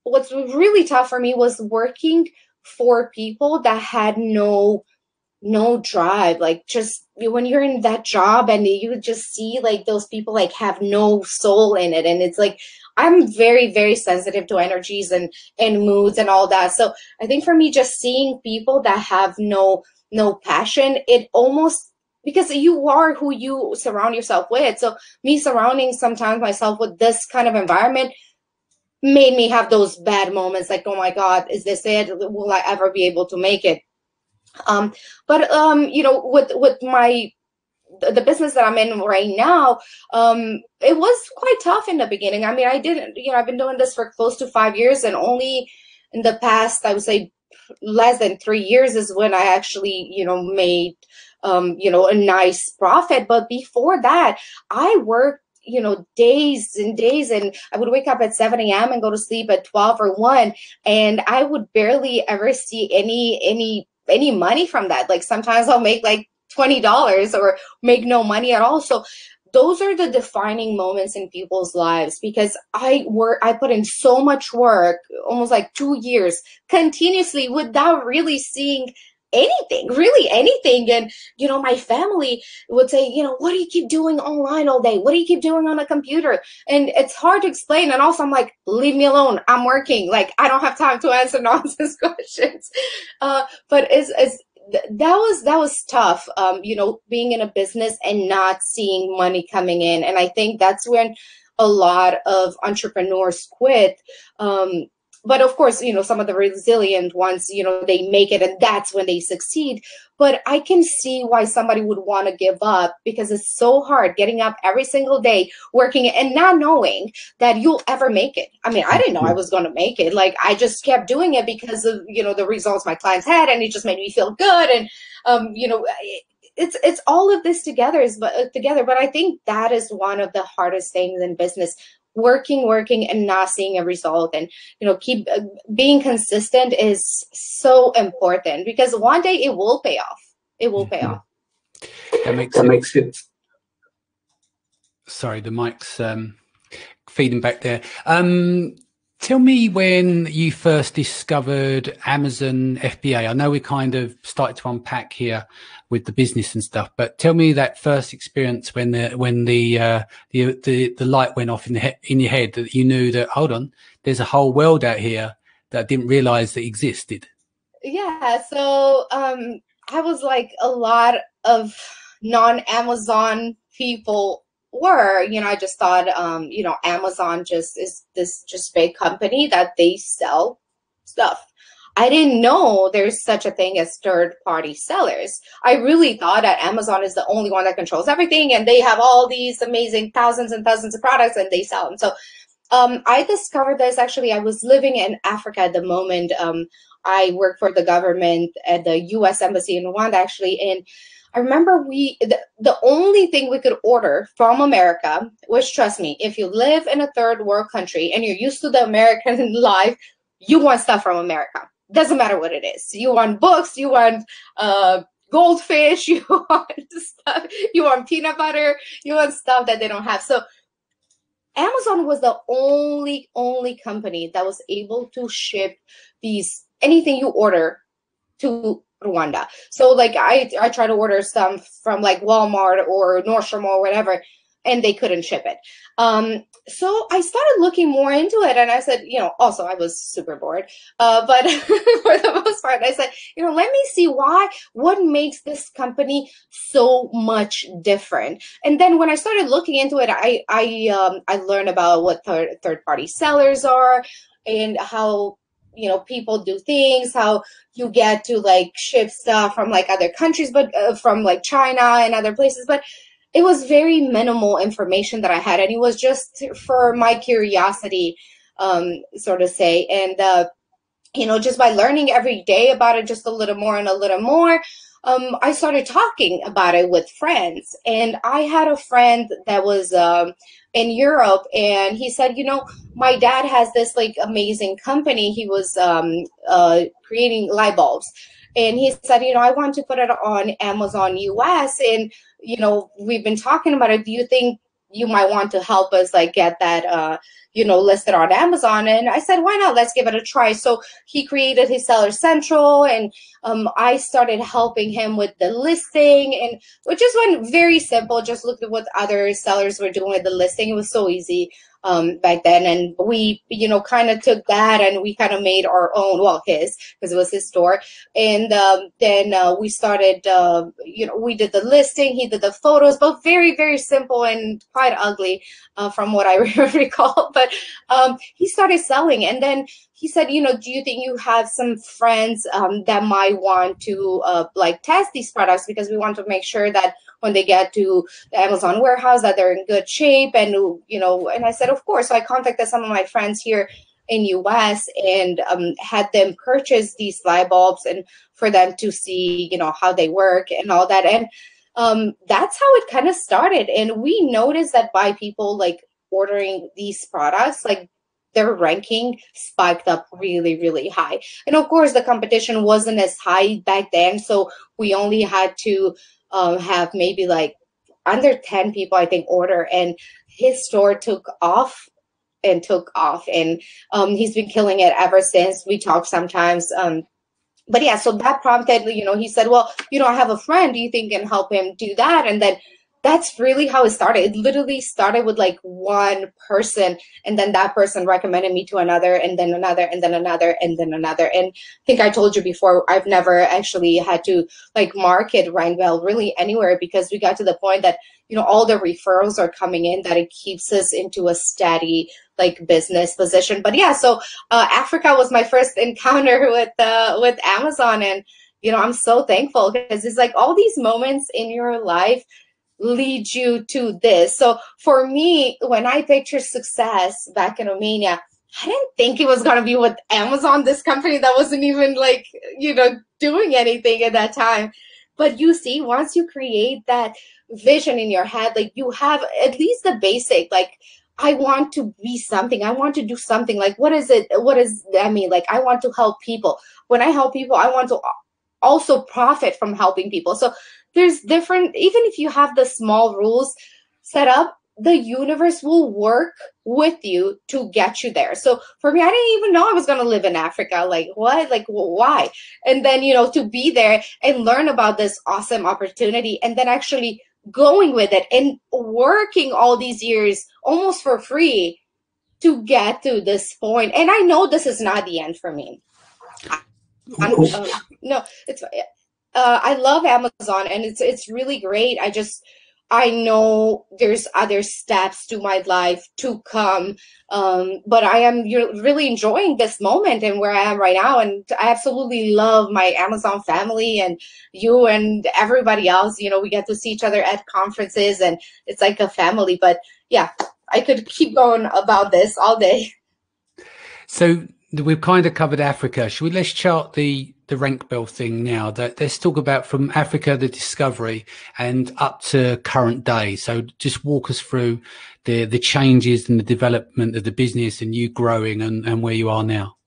what's really tough for me was working for people that had no drive. Like just when you're in that job and you just see like those people like have no soul in it, and it's like I'm very, very sensitive to energies and moods and all that. So I think for me, just seeing people that have no passion, it almost, because you are who you surround yourself with. So me surrounding sometimes myself with this kind of environment made me have those bad moments like, oh my God, is this it? Will I ever be able to make it? But you know, with the business that I'm in right now, it was quite tough in the beginning. I mean, I've been doing this for close to 5 years, and only in the past, I would say less than 3 years is when I actually, you know, made, you know, a nice profit. But before that, I worked, you know, days and days, and I would wake up at 7 a.m. and go to sleep at 12 or 1, and I would barely ever see any money from that. Like sometimes I'll make like $20 or make no money at all. So those are the defining moments in people's lives, because I put in so much work, almost like 2 years continuously without really seeing anything, really anything. And, my family would say, what do you keep doing online all day? What do you keep doing on a computer? And it's hard to explain. And also I'm like, leave me alone. I'm working. Like, I don't have time to answer nonsense questions. But that was tough, being in a business and not seeing money coming in. And I think that's when a lot of entrepreneurs quit. But of course, some of the resilient ones, they make it and that's when they succeed. But I can see why somebody would want to give up, because it's so hard getting up every single day, working and not knowing that you'll ever make it. I mean, I didn't know I was going to make it. Like, I just kept doing it because of, the results my clients had, and it just made me feel good. And, it's all of this together, but I think that is one of the hardest things in business. Working and not seeing a result, and keep being consistent is so important, because one day it will pay off. It will pay off. That makes sense. Sorry, the mic's feeding back there. Tell me when you first discovered Amazon FBA. I know we kind of started to unpack here with the business and stuff, but tell me that first experience when the light went off in your head, that you knew that, hold on, there's a whole world out here that I didn't realize that existed. Yeah. So I was like a lot of non-Amazon people were, I just thought, Amazon just is this just big company that they sell stuff. I didn't know there's such a thing as third-party sellers. I really thought that Amazon is the only one that controls everything, and they have all these amazing thousands and thousands of products, and they sell them. So I discovered this, actually. I was living in Africa at the moment. I worked for the government at the U.S. Embassy in Rwanda, actually, and I remember the only thing we could order from America, which, trust me, if you live in a third world country and you're used to the American life, you want stuff from America. Doesn't matter what it is. You want books, you want goldfish, you want stuff, you want peanut butter, you want stuff that they don't have. So Amazon was the only company that was able to ship anything you order to Rwanda. So like I try to order stuff from like Walmart or Nordstrom or whatever, and they couldn't ship it. So I started looking more into it, and I said, also I was super bored. But for the most part, I said, let me see what makes this company so much different. And then when I started looking into it, I learned about what third-party sellers are, and how people do things, how you get to like ship stuff from like other countries, but from like China and other places. But it was very minimal information that I had, and it was just for my curiosity, so to say. And just by learning every day about it, just a little more and a little more, I started talking about it with friends. And I had a friend that was in Europe, and he said, my dad has this like amazing company. He was creating light bulbs. And he said, I want to put it on Amazon US. And, we've been talking about it. Do you think you might want to help us like get that, listed on Amazon? And I said, why not? Let's give it a try. So he created his Seller Central, and I started helping him with the listing, and it just went very simple. Just looked at what other sellers were doing with the listing. It was so easy back then. And we, kind of took that and we kind of made our own, well, his, because it was his store. And then we started, we did the listing, he did the photos, both very, very simple and quite ugly from what I recall. But he started selling. And then he said, do you think you have some friends that might want to like test these products, because we want to make sure that when they get to the Amazon warehouse that they're in good shape. And, and I said, of course. So I contacted some of my friends here in US and had them purchase these light bulbs, and for them to see, how they work and all that. And that's how it kind of started. And we noticed that by people like ordering these products, like their ranking spiked up really, really high. And of course, the competition wasn't as high back then. So we only had to have maybe like under 10 people, I think, order. And his store took off. And he's been killing it ever since. We talk sometimes. but yeah, so that prompted, he said, well, I have a friend, do you think can help him do that? And then that's really how it started. It literally started with like one person, and then that person recommended me to another, and then another, and then another, and then another. And I think I told you before, I've never actually had to like market Rhinewell really anywhere, because we got to the point that, all the referrals are coming in, that it keeps us into a steady like business position. But yeah, so Africa was my first encounter with Amazon, and I'm so thankful, because it's like all these moments in your life lead you to this. So for me, when I pictured success back in Romania, I didn't think it was going to be with Amazon, this company that wasn't even like, doing anything at that time. But you see, once you create that vision in your head, like you have at least the basic, like, I want to be something. I want to do something. Like, what is it? What does that mean? Like, I want to help people. When I help people, I want to also profit from helping people. So there's different, even if you have the small rules set up, the universe will work with you to get you there. So for me, I didn't even know I was going to live in Africa. Like, what? Like, why? And then, to be there and learn about this awesome opportunity, and then actually going with it and working all these years almost for free to get to this point. And I know this is not the end for me. No, it's I love Amazon, and it's really great. I know there's other steps to my life to come, but I am really enjoying this moment and where I am right now, and I absolutely love my Amazon family and you and everybody else. We get to see each other at conferences, and it's like a family. But yeah, I could keep going about this all day. So we've kind of covered Africa. Let's chart the rank bell thing now. Let's talk about from Africa, the discovery, and up to current day. So just walk us through the changes and the development of the business, and you growing and where you are now.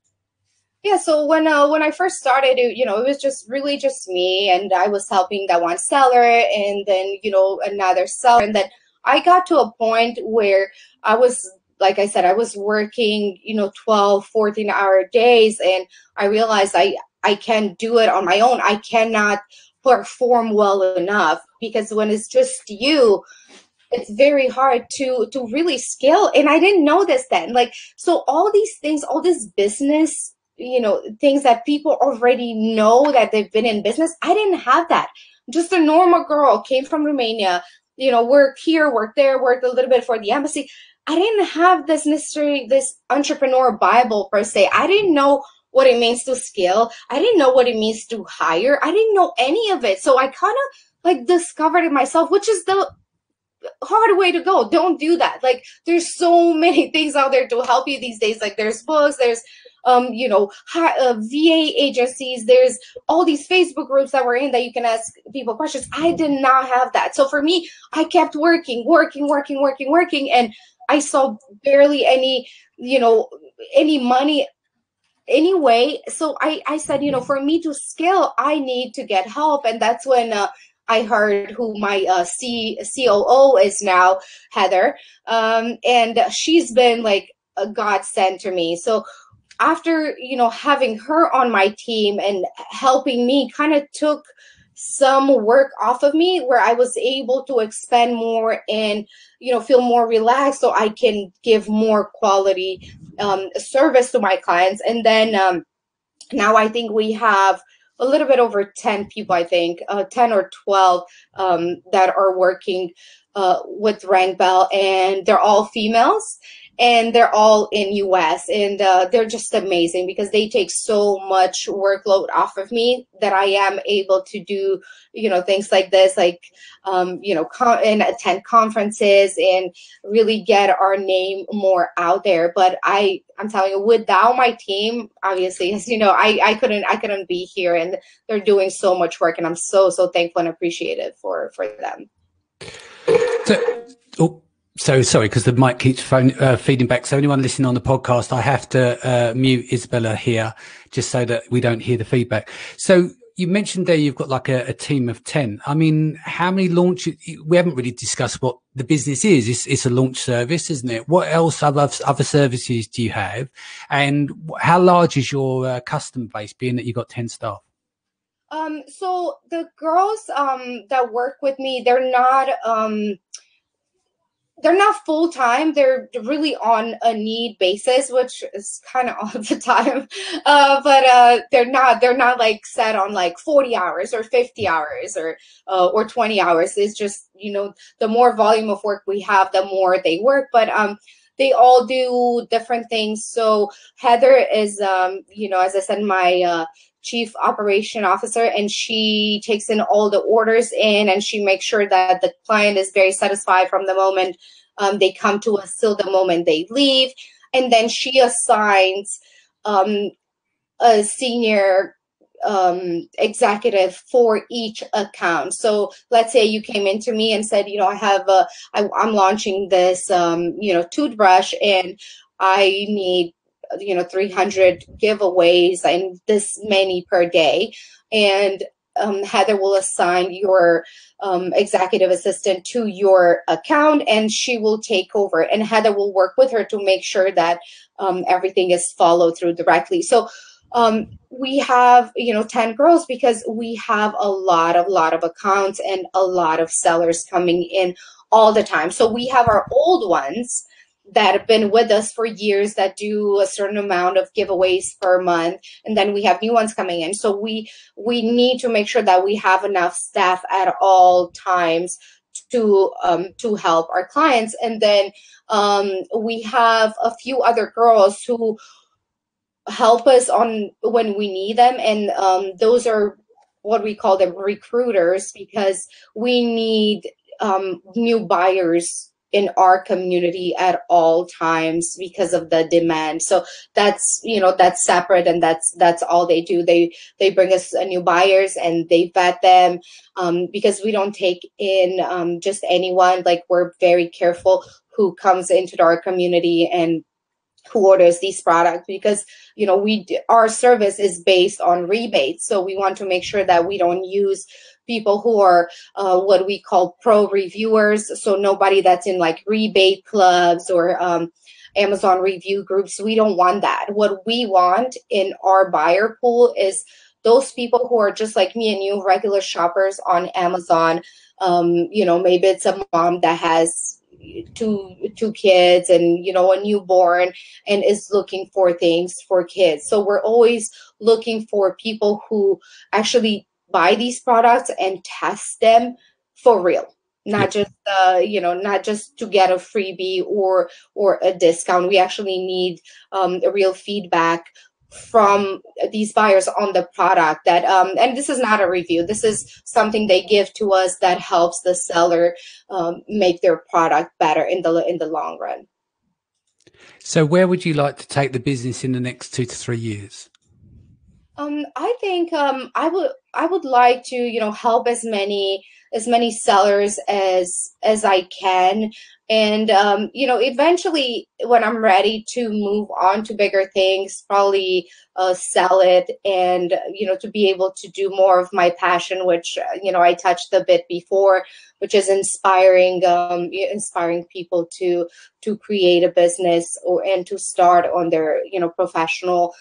Yeah, so when I first started, it was just me, and I was helping that one seller, and then another seller, and then I got to a point where I was, like I said, I was working 12, 14-hour days, and I realized I can't do it on my own. I cannot perform well enough, because when it's just you, it's very hard to really scale. And I didn't know this then. Like, so all these things, all this business, things that people already know that they've been in business, I didn't have that. Just a normal girl, came from Romania, worked here, worked there, worked a little bit for the embassy. I didn't have this entrepreneur Bible per se. I didn't know what it means to scale. I didn't know what it means to hire. I didn't know any of it. So I kind of like discovered it myself, which is the hard way to go. Don't do that. Like, there's so many things out there to help you these days. Like, there's books, there's VA agencies, there's all these Facebook groups that we're in that you can ask people questions. I did not have that. So for me, I kept working, and I saw barely any money anyway. So I said, for me to scale, I need to get help. And that's when I heard who my COO is now, Heather. And she's been like a godsend to me. So after, having her on my team and helping me, kind of took some work off of me, where I was able to expend more and, feel more relaxed, so I can give more quality service to my clients. And then now I think we have a little bit over 10 people, I think 10 or 12 that are working with Rhinewell, and they're all females, and they're all in US, and they're just amazing, because they take so much workload off of me that I am able to do, things like this, like, and attend conferences and really get our name more out there. But I'm telling you, without my team, obviously, as you know, I couldn't be here, and they're doing so much work, and I'm so thankful and appreciative for them. So sorry, because the mic keeps feeding back. So anyone listening on the podcast, I have to mute Izabela here, just so that we don't hear the feedback. So you mentioned there you've got like a team of 10. I mean, how many launches? We haven't really discussed what the business is. It's a launch service, isn't it? What else other services do you have? And how large is your customer base, being that you've got 10 staff? So the girls that work with me, they're not full time. They're really on a need basis, which is kind of all the time. But they're not like set on like 40 hours or 50 hours or 20 hours. It's just, the more volume of work we have, the more they work. But they all do different things. So Heather is, as I said, my chief operation officer, and she takes in all the orders in, and she makes sure that the client is very satisfied from the moment they come to us till the moment they leave. And then she assigns a senior executive for each account. So let's say you came into me and said, I'm launching this, toothbrush, and I need 300 giveaways and this many per day. And Heather will assign your executive assistant to your account, and she will take over. And Heather will work with her to make sure that everything is followed through directly. So we have 10 girls because we have a lot of accounts and a lot of sellers coming in all the time. So we have our old ones that have been with us for years that do a certain amount of giveaways per month, and then we have new ones coming in. So we need to make sure that we have enough staff at all times to help our clients. And then we have a few other girls who help us on when we need them, and those are what we call them recruiters, because we need new buyers in our community at all times because of the demand. So that's that's separate, and that's all they do. They bring us new buyers and they vet them, because we don't take in just anyone. Like, we're very careful who comes into our community and who orders these products, because our service is based on rebates. So we want to make sure that we don't use people who are what we call pro reviewers. So nobody that's in like rebate clubs or Amazon review groups. We don't want that. What we want in our buyer pool is those people who are just like me and you, regular shoppers on Amazon. Maybe it's a mom that has two kids and a newborn and is looking for things for kids. So we're always looking for people who actually buy these products and test them for real, not just not just to get a freebie or a discount. We actually need a real feedback from these buyers on the product, that and this is not a review, this is something they give to us that helps the seller make their product better in the long run. So where would you like to take the business in the next 2 to 3 years? I think I would like to help as many sellers as I can, and eventually when I'm ready to move on to bigger things, probably sell it, and to be able to do more of my passion, which I touched a bit before, which is inspiring people to create a business and to start on their professional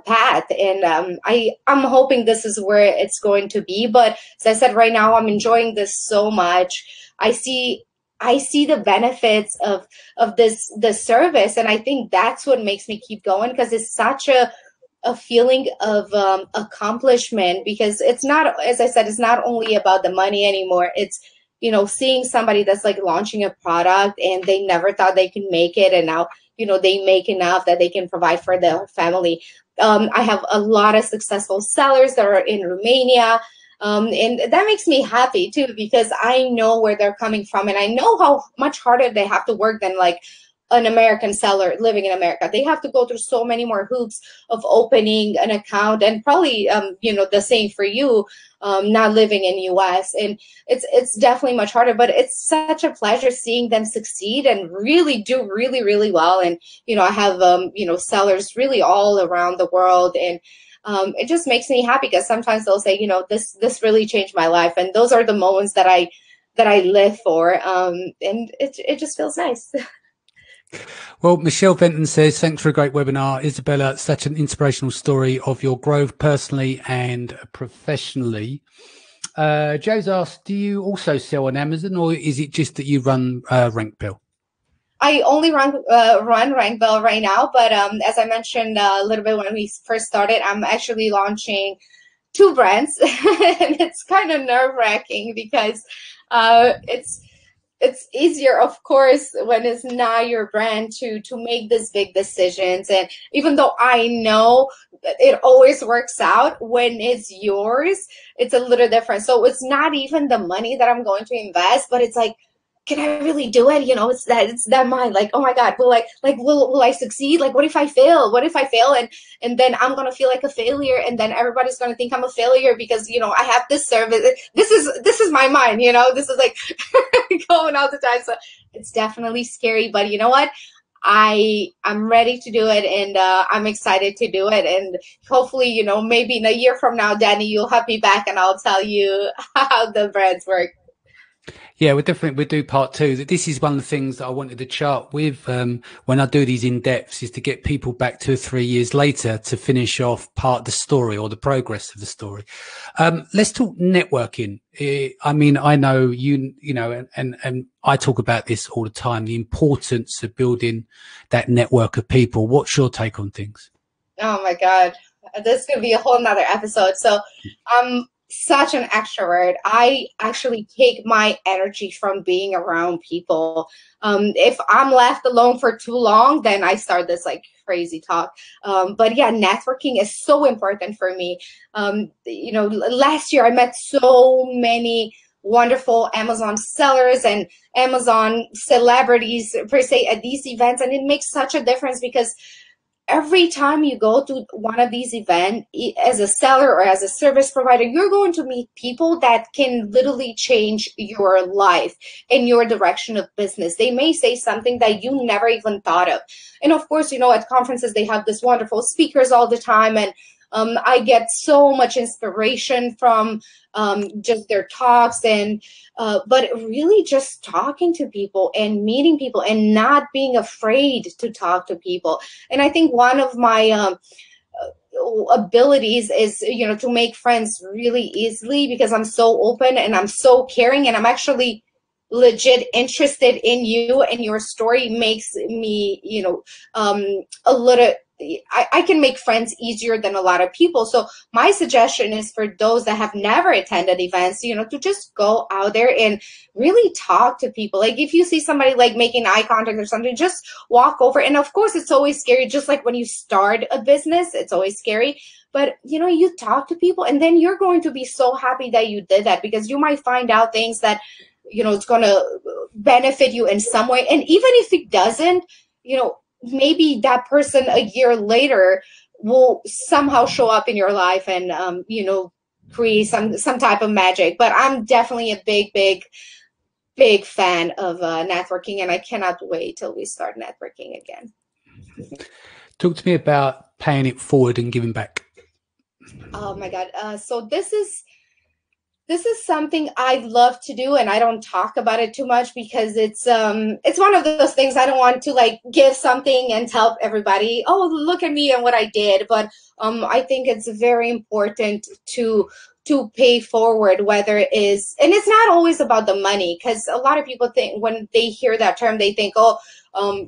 path. And I'm hoping this is where it's going to be. But as I said, right now I'm enjoying this so much. I see the benefits of this service, and I think that's what makes me keep going, because it's such a feeling of accomplishment, because it's not, as I said, it's not only about the money anymore. It's seeing somebody that's like launching a product and they never thought they could make it, and now they make enough that they can provide for their family. I have a lot of successful sellers that are in Romania, and that makes me happy too, because I know where they're coming from, and I know how much harder they have to work than like an American seller living in America. They have to go through so many more hoops of opening an account, and probably the same for you, not living in US. And it's definitely much harder, but it's such a pleasure seeing them succeed and really do really, really well. And I have sellers really all around the world, and it just makes me happy, because sometimes they'll say, this really changed my life, and those are the moments that I live for, and it just feels nice. Well, Michelle Benton says, thanks for a great webinar. Izabela, such an inspirational story of your growth personally and professionally. Joe's asked, do you also sell on Amazon, or is it just that you run Rank Bill? I only run Rank Bell right now, but as I mentioned a little bit when we first started, I'm actually launching two brands, and it's kind of nerve-wracking because it's easier, of course, when it's not your brand to make these big decisions. And even though I know it always works out when it's yours, it's a little different. So it's not even the money that I'm going to invest, but it's like, can I really do it? You know, it's that mind, like, oh my God, will I succeed? Like, what if I fail? What if I fail? And then I'm gonna feel like a failure, and then everybody's gonna think I'm a failure because, you know, I have this service. This is my mind, you know, this is like going all the time. So it's definitely scary, but you know what? I'm ready to do it, and I'm excited to do it. And hopefully, you know, maybe in a year from now, Danny, you'll have me back and I'll tell you how the brands work. Yeah, we'll do part two. This is one of the things that I wanted to chart with when I do these in-depths, is to get people back 2 or 3 years later to finish off part of the story or the progress of the story. Let's talk networking. I mean, I know you know, and I talk about this all the time, the importance of building that network of people. What's your take on things? Oh my God, this could be a whole nother episode. So I'm such an extrovert. I actually take my energy from being around people. If I'm left alone for too long, then I start this like crazy talk. But yeah, networking is so important for me. You know, last year I met so many wonderful Amazon sellers and Amazon celebrities per se at these events, and it makes such a difference because every time you go to one of these events as a seller or as a service provider, you're going to meet people that can literally change your life and your direction of business. They may say something that you never even thought of. And of course, you know, at conferences, they have this wonderful speakers all the time. And I get so much inspiration from just their talks, and but really just talking to people and meeting people and not being afraid to talk to people. And I think one of my abilities is, you know, to make friends really easily because I'm so open and I'm so caring, and I'm actually legit interested in you, and your story makes me, you know, a little, I can make friends easier than a lot of people. So my suggestion is for those that have never attended events, you know, to just go out there and really talk to people. Like if you see somebody like making eye contact or something, just walk over. And of course, it's always scary. Just like when you start a business, it's always scary. But, you know, you talk to people, and then you're going to be so happy that you did that, because you might find out things that, you know, it's going to benefit you in some way. And even if it doesn't, you know, maybe that person a year later will somehow show up in your life and, you know, create some type of magic. But I'm definitely a big fan of networking, and I cannot wait till we start networking again. Talk to me about paying it forward and giving back. Oh my God. So this is something I love to do, and I don't talk about it too much because it's one of those things I don't want to like give something and tell everybody, oh, look at me and what I did. But I think it's very important to pay forward, whether it is, and it's not always about the money, because a lot of people think when they hear that term, they think, oh,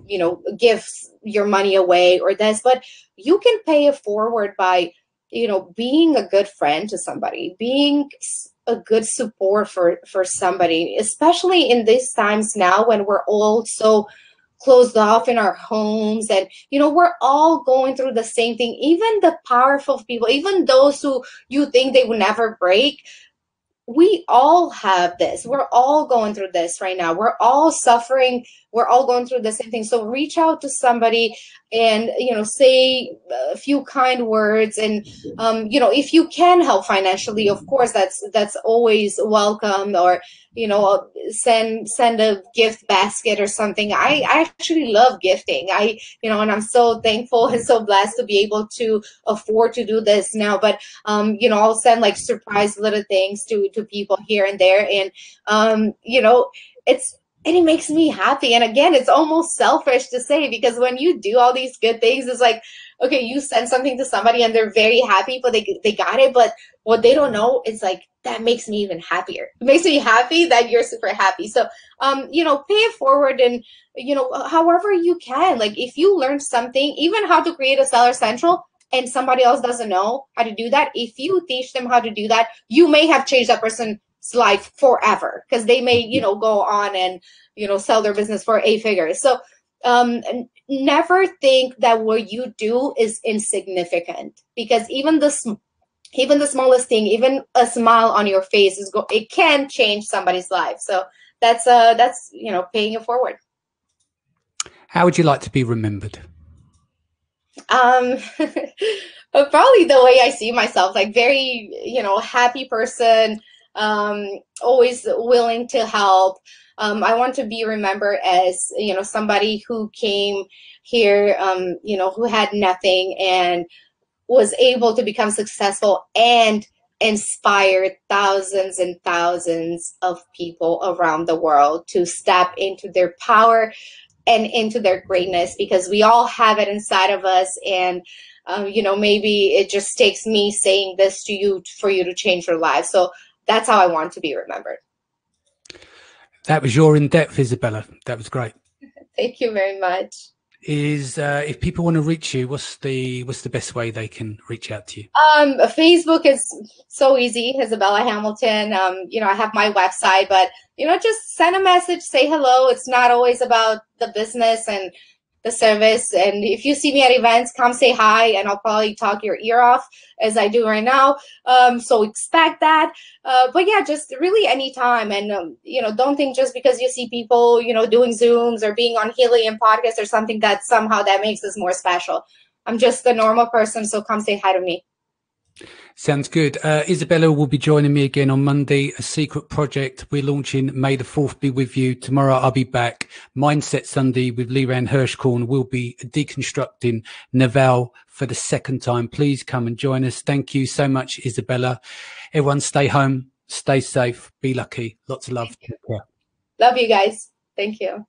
you know, give your money away or this, but you can pay it forward by, you know, being a good friend to somebody, being a good support for somebody, especially in these times now when we're all so closed off in our homes, and you know, we're all going through the same thing. Even the powerful people, even those who you think they will never break, we all have this. We're all going through this right now. We're all suffering. We're all going through the same thing. So reach out to somebody and, you know, say a few kind words. And, you know, if you can help financially, of course, that's always welcome. Or, you know, send a gift basket or something. I actually love gifting. You know, and I'm so thankful and so blessed to be able to afford to do this now. But, you know, I'll send like surprise little things to people here and there. And, you know, and it makes me happy. And again, it's almost selfish to say, because when you do all these good things, it's like, okay, you send something to somebody and they're very happy, but they got it. But what they don't know is like, that makes me even happier. It makes me happy that you're super happy. So, you know, pay it forward, and, you know, however you can. Like, if you learn something, even how to create a Seller Central, and somebody else doesn't know how to do that, if you teach them how to do that, you may have changed that person's life forever, because they may, you know, go on and, you know, sell their business for 8 figures. So never think that what you do is insignificant, because even the smallest thing, even a smile on your face it can change somebody's life. So that's, you know, paying it forward. How would you like to be remembered? Probably the way I see myself, like very, you know, happy person, always willing to help. I want to be remembered as, you know, somebody who came here, you know, who had nothing and was able to become successful and inspire thousands and thousands of people around the world to step into their power and into their greatness, because we all have it inside of us. And, you know, maybe it just takes me saying this to you for you to change your life. So that's how I want to be remembered. That was your in-depth, Izabela. That was great. Thank you very much. If people want to reach you, what's the best way they can reach out to you? Facebook is so easy, Izabela Hamilton. You know, I have my website, but, you know, just send a message, say hello. It's not always about the business and the service. And if you see me at events, come say hi, and I'll probably talk your ear off as I do right now. So expect that. But yeah, just really anytime. And, you know, don't think just because you see people, you know, doing Zooms or being on Helium podcast or something that somehow that makes us more special. I'm just a normal person, so come say hi to me. Sounds good. Izabela will be joining me again on Monday. A secret project we're launching. May the 4th be with you. Tomorrow I'll be back. Mindset Sunday with Leanne Hirschkorn. We'll be deconstructing Naval for the 2nd time. Please come and join us. Thank you so much, Izabela. Everyone stay home, stay safe, be lucky. Lots of love. Take care. Love you guys. Thank you.